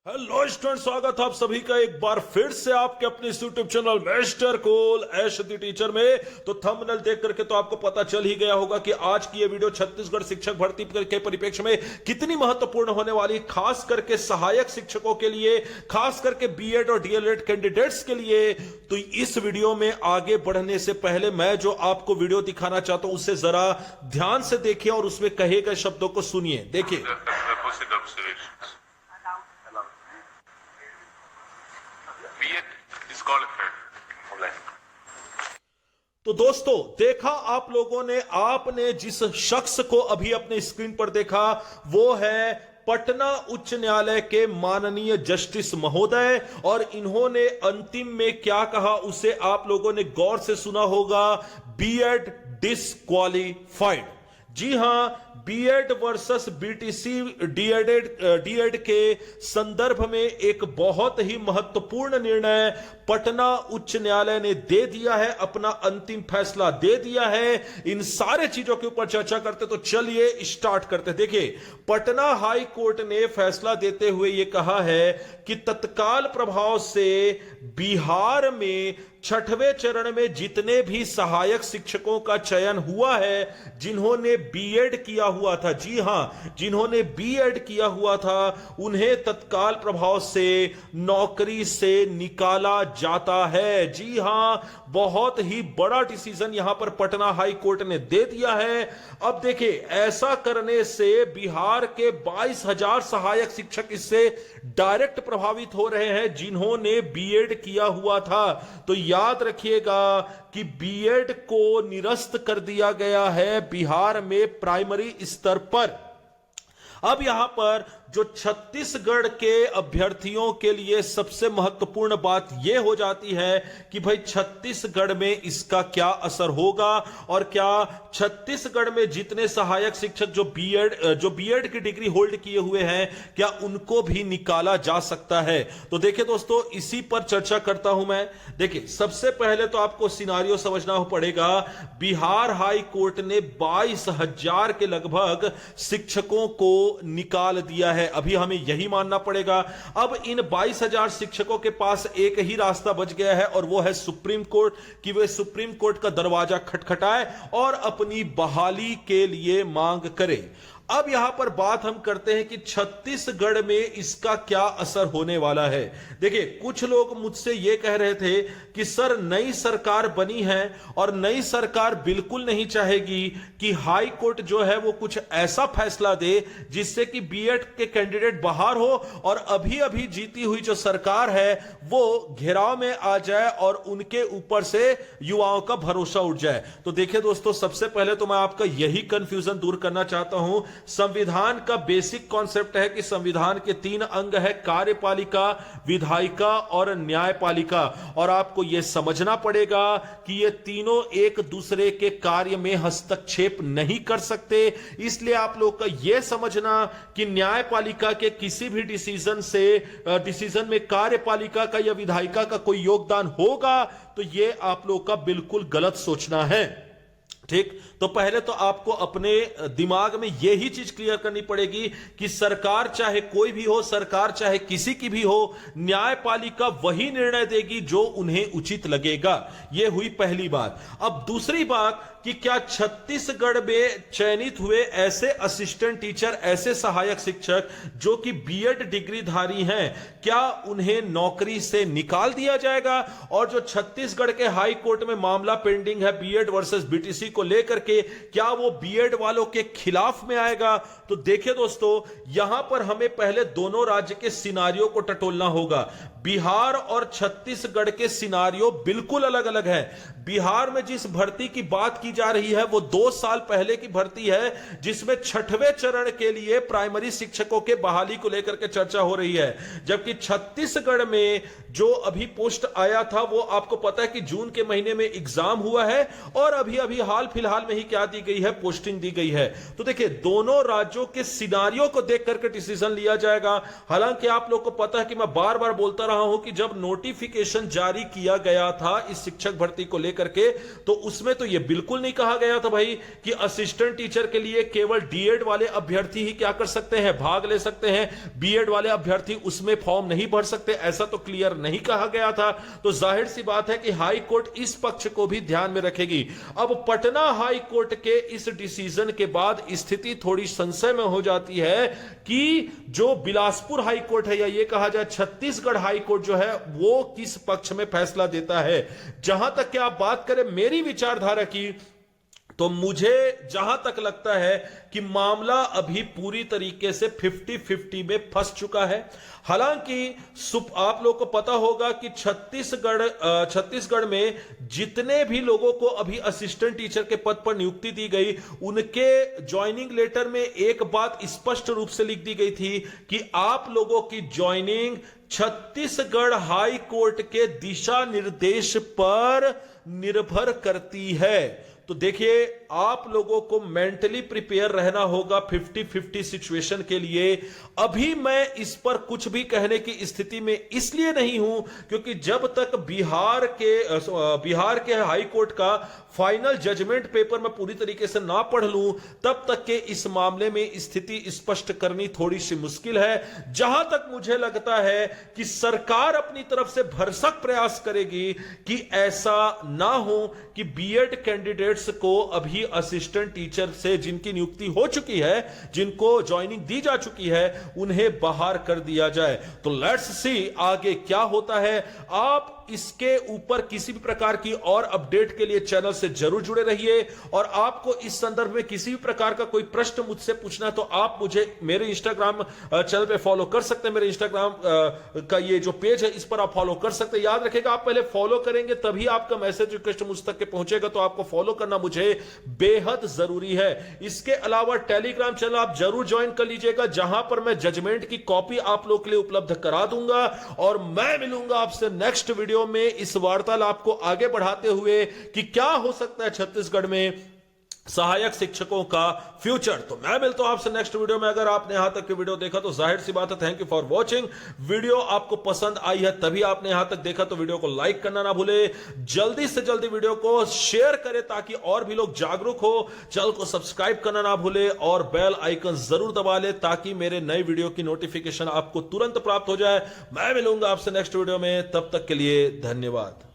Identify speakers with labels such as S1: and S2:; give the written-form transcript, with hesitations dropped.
S1: Hello student, स्वागत है आप सभी का एक बार फिर से आपके अपने YouTube channel mister cool Ash the teacher में। तो थंबनेल देख करके तो आपको पता चल ही गया होगा कि आज की ये वीडियो छत्तीसगढ़ शिक्षक भर्ती के परिप्रेक्ष्य में कितनी महत्वपूर्ण होने वाली है, खास करके सहायक शिक्षकों के लिए, खास करके बीएड और डीएलएड कैंडिडेट्स के लिए। तो इस वीडियो में आगे बढ़ने से पहले मैं जो आपको वीडियो दिखाना चाहता हूं उसे जरा ध्यान से देखिए और उसमें कहे गए शब्दों को सुनिए। देखिए, तो दोस्तों देखा आप लोगों ने, आपने जिस शख्स को अभी अपने स्क्रीन पर देखा वो है पटना उच्च न्यायालय के माननीय जस्टिस महोदय। और इन्होंने अंतिम में क्या कहा उसे आप लोगों ने गौर से सुना होगा, बीएड डिसक्वालीफाइड। जी हां, बीएड वर्सेस बीटीसी डीएड के संदर्भ में एक बहुत ही महत्वपूर्ण निर्णय पटना उच्च न्यायालय ने दे दिया है, अपना अंतिम फैसला दे दिया है। इन सारे चीजों के ऊपर चर्चा करते तो चलिए स्टार्ट करते। देखिए, पटना हाई कोर्ट ने फैसला देते हुए यह कहा है कि तत्काल प्रभाव से बिहार में छठवें चरण में जितने भी सहायक शिक्षकों का चयन हुआ है, जिन्होंने बीएड किया हुआ था, जी हां, जिन्होंने बीएड किया हुआ था, उन्हें तत्काल प्रभाव से नौकरी से निकाला जाता है। जी हां, बहुत ही बड़ा डिसीजन यहां पर पटना हाई कोर्ट ने दे दिया है। अब देखिए, ऐसा करने से बिहार के 22,000 सहायक शिक्षक इससे डायरेक्ट प्रभावित हो रहे हैं, जिन्होंने बीएड किया हुआ था। तो याद रखिएगा कि बीएड को निरस्त कर दिया गया है बिहार में प्राइमरी स्तर पर। अब यहां पर जो छत्तीसगढ़ के अभ्यर्थियों के लिए सबसे महत्वपूर्ण बात यह हो जाती है कि भाई छत्तीसगढ़ में इसका क्या असर होगा और क्या छत्तीसगढ़ में जितने सहायक शिक्षक जो बीएड की डिग्री होल्ड किए हुए हैं, क्या उनको भी निकाला जा सकता है। तो देखिए दोस्तों, इसी पर चर्चा करता हूं मैं। देखिए, सबसे पहले तो आपको सिनारियो समझना पड़ेगा। बिहार हाई कोर्ट ने 22,000 के लगभग शिक्षकों को निकाल दिया है। अभी हमें यही मानना पड़ेगा। अब इन 22,000 शिक्षकों के पास एक ही रास्ता बच गया है और वो है सुप्रीम कोर्ट, कि वे सुप्रीम कोर्ट का दरवाजा खटखटाए और अपनी बहाली के लिए मांग करे। अब यहां पर बात हम करते हैं कि छत्तीसगढ़ में इसका क्या असर होने वाला है। देखिए, कुछ लोग मुझसे यह कह रहे थे कि सर, नई सरकार बनी है और नई सरकार बिल्कुल नहीं चाहेगी कि हाई कोर्ट जो है वो कुछ ऐसा फैसला दे जिससे कि बीएड के कैंडिडेट बाहर हो और अभी अभी जीती हुई जो सरकार है वो घेराव में आ जाए और उनके ऊपर से युवाओं का भरोसा उठ जाए। तो देखिए दोस्तों, सबसे पहले तो मैं आपका यही कंफ्यूजन दूर करना चाहता हूं। संविधान का बेसिक कॉन्सेप्ट है कि संविधान के 3 अंग है, कार्यपालिका, विधायिका और न्यायपालिका। और आपको यह समझना पड़ेगा कि ये तीनों एक दूसरे के कार्य में हस्तक्षेप नहीं कर सकते। इसलिए आप लोग का यह समझना कि न्यायपालिका के किसी भी डिसीजन में कार्यपालिका का या विधायिका का कोई योगदान होगा, तो यह आप लोग का बिल्कुल गलत सोचना है। ठीक, तो पहले तो आपको अपने दिमाग में यही चीज क्लियर करनी पड़ेगी कि सरकार चाहे कोई भी हो, सरकार चाहे किसी की भी हो, न्यायपालिका वही निर्णय देगी जो उन्हें उचित लगेगा। यह हुई पहली बात। अब दूसरी बात कि क्या छत्तीसगढ़ में चयनित हुए ऐसे असिस्टेंट टीचर, ऐसे सहायक शिक्षक जो कि बीएड डिग्रीधारी हैं, क्या उन्हें नौकरी से निकाल दिया जाएगा? और जो छत्तीसगढ़ के हाई कोर्ट में मामला पेंडिंग है बीएड वर्सेस बीटीसी को लेकर के, क्या वो बीएड वालों के खिलाफ में आएगा? तो देखिए दोस्तों, यहां पर हमें पहले दोनों राज्य के सिनारियो को टटोलना होगा। बिहार और छत्तीसगढ़ के सिनारियो बिल्कुल अलग अलग है। बिहार में जिस भर्ती की बात की जा रही है वो 2 साल पहले की भर्ती है, जिसमें छठवें चरण के लिए प्राइमरी शिक्षकों के बहाली को लेकर के चर्चा हो रही है। जबकि छत्तीसगढ़ में जो अभी पोस्ट आया था वो आपको पता है कि जून के महीने में एग्जाम हुआ है और अभी अभी हाल फिलहाल में ही क्या दी गई है, पोस्टिंग दी गई है। तो देखिए दोनों राज्यों के सिनारियों को देख करके डिसीजन लिया जाएगा। हालांकि आप लोग को पता है कि मैं बार बार बोलता रहा हूं कि जब नोटिफिकेशन जारी किया गया था इस शिक्षक भर्ती को लेकर के, तो उसमें तो यह बिल्कुल नहीं कहा गया था भाई कि असिस्टेंट टीचर के लिए केवल डीएड वाले अभ्यर्थी ही क्या कर सकते हैं, भाग ले सकते हैं, बीएड वाले अभ्यर्थी उसमें फॉर्म नहीं भर सकते, ऐसा तो क्लियर नहीं कहा गया था। तो जाहिर सी बात है कि हाई कोर्ट इस पक्ष को भी ध्यान में रखेगी। अब पटना हाई कोर्ट के इस डिसीजन के बाद स्थिति थोड़ी संशय में हो जाती है कि जो बिलासपुर हाई कोर्ट है, या ये कहा जाए छत्तीसगढ़ हाई कोर्ट जो है, वो किस पक्ष में फैसला देता है। जहां तक कि आप बात करें मेरी विचारधारा की, तो मुझे जहां तक लगता है कि मामला अभी पूरी तरीके से 50-50 में फंस चुका है। हालांकि आप लोग को पता होगा कि छत्तीसगढ़ में जितने भी लोगों को अभी असिस्टेंट टीचर के पद पर नियुक्ति दी गई, उनके ज्वाइनिंग लेटर में एक बात स्पष्ट रूप से लिख दी गई थी कि आप लोगों की ज्वाइनिंग छत्तीसगढ़ हाई कोर्ट के दिशा निर्देश पर निर्भर करती है। तो देखिए आप लोगों को मेंटली प्रिपेयर रहना होगा 50-50 सिचुएशन के लिए। अभी मैं इस पर कुछ भी कहने की स्थिति में इसलिए नहीं हूं क्योंकि जब तक बिहार के हाई कोर्ट का फाइनल जजमेंट पेपर मैं पूरी तरीके से ना पढ़ लूं, तब तक के इस मामले में स्थिति स्पष्ट करनी थोड़ी सी मुश्किल है। जहां तक मुझे लगता है कि सरकार अपनी तरफ से भरसक प्रयास करेगी कि ऐसा ना हो कि बीएड कैंडिडेट्स को अभी असिस्टेंट टीचर से जिनकी नियुक्ति हो चुकी है, जिनको ज्वाइनिंग दी जा चुकी है, उन्हें बाहर कर दिया जाए। तो लेट्स सी आगे क्या होता है। आप इसके ऊपर किसी भी प्रकार की और अपडेट के लिए चैनल से जरूर जुड़े रहिए, और आपको इस संदर्भ में किसी भी प्रकार का कोई प्रश्न मुझसे पूछना है तो आप मुझे मेरे इंस्टाग्राम चैनल पे फॉलो कर सकते हैं। मेरे इंस्टाग्राम का ये जो पेज है इस पर आप फॉलो कर सकते हैं। याद रखिएगा आप पहले फॉलो करेंगे तभी आपका मैसेज रिक्वेस्ट मुझ तक के पहुंचेगा, तो आपको फॉलो करना मुझे बेहद जरूरी है। इसके अलावा टेलीग्राम चैनल आप जरूर ज्वाइन कर लीजिएगा, जहां पर मैं जजमेंट की कॉपी आप लोग के लिए उपलब्ध करा दूंगा। और मैं मिलूंगा आपसे नेक्स्ट वीडियो में इस वार्तालाप को आगे बढ़ाते हुए कि क्या हो सकता है छत्तीसगढ़ में सहायक शिक्षकों का फ्यूचर। तो मैं मिलता हूं आपसे नेक्स्ट वीडियो में। अगर आपने यहां तक की वीडियो देखा तो जाहिर सी बात है thank you for watching. Video आपको पसंद आई है तभी आपने यहां तक देखा, तो वीडियो को लाइक करना ना भूले। जल्दी से जल्दी वीडियो को शेयर करें ताकि और भी लोग जागरूक हो। चैनल को सब्सक्राइब करना ना भूले और बेल आइकन जरूर दबा ले ताकि मेरे नए वीडियो की नोटिफिकेशन आपको तुरंत प्राप्त हो जाए। मैं मिलूंगा आपसे नेक्स्ट वीडियो में, तब तक के लिए धन्यवाद।